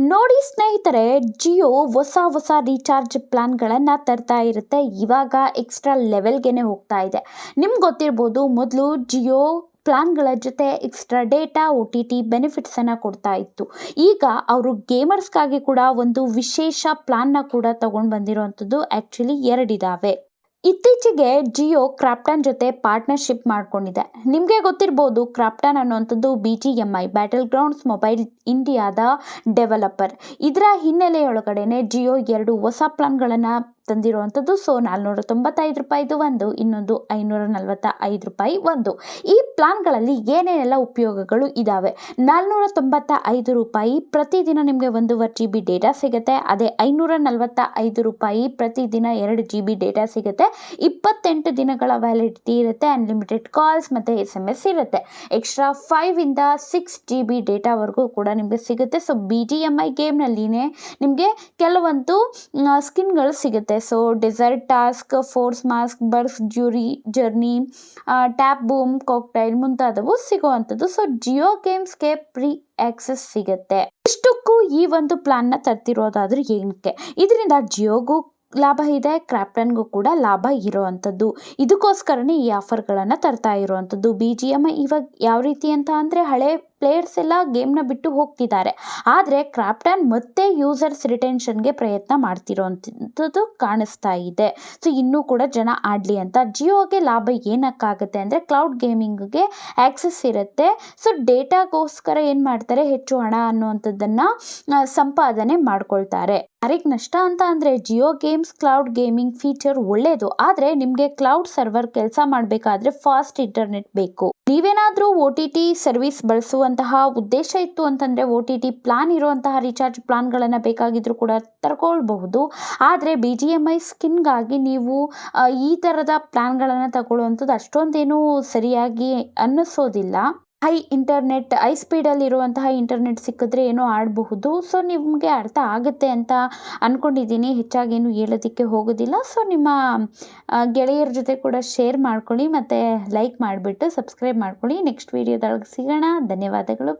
ನೋಡಿ ಸ್ನೇಹಿತರೆ, ಜಿಯೋ ಹೊಸ ರೀಚಾರ್ಜ್ ಪ್ಲಾನ್ಗಳನ್ನು ತರ್ತಾ ಇರುತ್ತೆ. ಇವಾಗ ಎಕ್ಸ್ಟ್ರಾ ಲೆವೆಲ್ಗೆ ಹೋಗ್ತಾ ಇದೆ. ನಿಮ್ಗೆ ಗೊತ್ತಿರ್ಬೋದು, ಮೊದಲು ಜಿಯೋ ಪ್ಲಾನ್ಗಳ ಜೊತೆ ಎಕ್ಸ್ಟ್ರಾ ಡೇಟಾ OTT ಬೆನಿಫಿಟ್ಸನ್ನು ಕೊಡ್ತಾ ಇತ್ತು. ಈಗ ಅವರು ಗೇಮರ್ಸ್ಗಾಗಿ ಕೂಡ ಒಂದು ವಿಶೇಷ ಪ್ಲಾನ್ನ ಕೂಡ ತಗೊಂಡು ಬಂದಿರುವಂಥದ್ದು ಆ್ಯಕ್ಚುಲಿ ಎರಡಿದ್ದಾವೆ. ಇತ್ತೀಚೆಗೆ ಜಿಯೋ ಕ್ರಾಪ್ಟನ್ ಜೊತೆ ಪಾರ್ಟ್ನರ್ಶಿಪ್ ಮಾಡ್ಕೊಂಡಿದೆ. ನಿಮಗೆ ಗೊತ್ತಿರ್ಬೋದು, ಕ್ರಾಪ್ಟನ್ ಅನ್ನುವಂಥದ್ದು BGMI ಬ್ಯಾಟಲ್ ಗ್ರೌಂಡ್ಸ್ ಮೊಬೈಲ್ ಇಂಡಿಯಾದ ಡೆವಲಪರ್. ಇದರ ಹಿನ್ನೆಲೆಯೊಳಗಡೆನೆ ಜಿಯೋ 2 ಹೊಸ ಪ್ಲಾನ್ಗಳನ್ನು ತಂದಿರುವಂಥದ್ದು. ಸೊ ₹495 ಒಂದು, ಇನ್ನೊಂದು ₹545 ಒಂದು. ಈ ಪ್ಲಾನ್ಗಳಲ್ಲಿ ಏನೇನೆಲ್ಲ ಉಪಯೋಗಗಳು ಇದ್ದಾವೆ? ₹495 ಪ್ರತಿದಿನ ನಿಮಗೆ 1.5 GB ಡೇಟಾ ಸಿಗುತ್ತೆ. ಅದೇ ₹545 ಪ್ರತಿದಿನ 2 GB ಡೇಟಾ ಸಿಗುತ್ತೆ. 28 ದಿನಗಳ ವ್ಯಾಲಿಡಿಟಿ ಇರುತ್ತೆ. ಅನ್ಲಿಮಿಟೆಡ್ ಕಾಲ್ಸ್ ಮತ್ತು SMS ಇರುತ್ತೆ. ಎಕ್ಸ್ಟ್ರಾ 5 ಇಂದ 6 GB ಡೇಟಾವರೆಗೂ ಕೂಡ ನಿಮಗೆ ಸಿಗುತ್ತೆ. ಸೊ BGMI ಗೇಮ್ನಲ್ಲಿನೇ ನಿಮಗೆ ಕೆಲವೊಂದು ಸ್ಕಿನ್ಗಳು ಸಿಗುತ್ತೆ. So desert task, force mask, ಬರ್ಫ್ ಜರ್ನಿ, ಟ್ಯಾಪ್ ಬೂಮ್, ಕಾಕ್ಟೈಲ್ ಮುಂತಾದವು ಸಿಗುವಂಥದ್ದು. ಸೊ ಜಿಯೋ ಗೇಮ್ಸ್ಗೆ ಪ್ರೀ ಆಕ್ಸೆಸ್ ಸಿಗುತ್ತೆ. ಇಷ್ಟಕ್ಕೂ ಈ ಒಂದು ಪ್ಲಾನ್ನ ತರ್ತಿರೋದಾದ್ರೂ ಏನಕ್ಕೆ? ಇದರಿಂದ ಜಿಯೋಗೂ ಲಾಭ ಇದೆ, ಕ್ರಾಪ್ಟನ್ಗೂ ಕೂಡ ಲಾಭ ಇರೋವಂಥದ್ದು. ಇದಕ್ಕೋಸ್ಕರನೇ ಈ ಆಫರ್ಗಳನ್ನು ತರ್ತಾ ಇರುವಂಥದ್ದು. BGMI ಇವಾಗ ಯಾವ ರೀತಿ ಅಂತ ಅಂದರೆ, ಹಳೆ ಪ್ಲೇಯರ್ಸ್ ಎಲ್ಲ ಗೇಮ್ನ ಬಿಟ್ಟು ಹೋಗ್ತಿದ್ದಾರೆ. ಆದರೆ ಕ್ರಾಪ್ಟನ್ ಮತ್ತೆ ಯೂಸರ್ಸ್ ರಿಟೆನ್ಷನ್ಗೆ ಪ್ರಯತ್ನ ಮಾಡ್ತಿರೋವಂಥದ್ದು ಕಾಣಿಸ್ತಾ ಇದೆ. ಸೊ ಇನ್ನೂ ಕೂಡ ಜನ ಆಡಲಿ ಅಂತ. ಜಿಯೋಗೆ ಲಾಭ ಏನಕ್ಕಾಗುತ್ತೆ ಅಂದರೆ, ಕ್ಲೌಡ್ ಗೇಮಿಂಗ್ಗೆ ಆ್ಯಕ್ಸೆಸ್ ಇರುತ್ತೆ. ಸೊ ಡೇಟಾಗೋಸ್ಕರ ಏನು ಮಾಡ್ತಾರೆ, ಹೆಚ್ಚು ಹಣ ಅನ್ನುವಂಥದ್ದನ್ನು ಸಂಪಾದನೆ ಮಾಡ್ಕೊಳ್ತಾರೆ. ಯಾರಿಗೆ ನಷ್ಟ ಅಂತ ಅಂದರೆ, Jio games cloud gaming feature ಒಳ್ಳೆಯದು. ಆದರೆ ನಿಮಗೆ ಕ್ಲೌಡ್ ಸರ್ವರ್ ಕೆಲಸ ಮಾಡಬೇಕಾದ್ರೆ ಫಾಸ್ಟ್ ಇಂಟರ್ನೆಟ್ ಬೇಕು. ನೀವೇನಾದರೂ OTT ಸರ್ವಿಸ್ ಬಳಸುವಂತಹ ಉದ್ದೇಶ ಇತ್ತು ಅಂತಂದರೆ, OTT ಪ್ಲಾನ್ ಇರುವಂತಹ ರೀಚಾರ್ಜ್ ಪ್ಲಾನ್ಗಳನ್ನು ಬೇಕಾಗಿದ್ರೂ ಕೂಡ ತಗೊಳ್ಬಹುದು. ಆದರೆ BGMI ಸ್ಕಿನ್ಗಾಗಿ ನೀವು ಈ ಥರದ ಪ್ಲಾನ್ಗಳನ್ನು ತಗೊಳ್ಳುವಂಥದ್ದು ಅಷ್ಟೊಂದೇನೂ ಸರಿಯಾಗಿ ಅನ್ನಿಸೋದಿಲ್ಲ. ಹೈ ಸ್ಪೀಡಲ್ಲಿ ಇರುವಂತಹ ಇಂಟರ್ನೆಟ್ ಸಿಕ್ಕಿದ್ರೆ ಏನೋ ಆಡಬಹುದು. ಸೊ ನಿಮಗೆ ಅರ್ಥ ಆಗುತ್ತೆ ಅಂತ ಅಂದ್ಕೊಂಡಿದ್ದೀನಿ. ಹೆಚ್ಚಾಗೇನು ಹೇಳೋದಕ್ಕೆ ಹೋಗೋದಿಲ್ಲ. ಸೊ ನಿಮ್ಮ ಗೆಳೆಯರ ಜೊತೆ ಕೂಡ ಶೇರ್ ಮಾಡ್ಕೊಳ್ಳಿ ಮತ್ತು ಲೈಕ್ ಮಾಡಿಬಿಟ್ಟು ಸಬ್ಸ್ಕ್ರೈಬ್ ಮಾಡ್ಕೊಳ್ಳಿ. ನೆಕ್ಸ್ಟ್ ವಿಡಿಯೋದೊಳಗೆ ಸಿಗೋಣ. ಧನ್ಯವಾದಗಳು.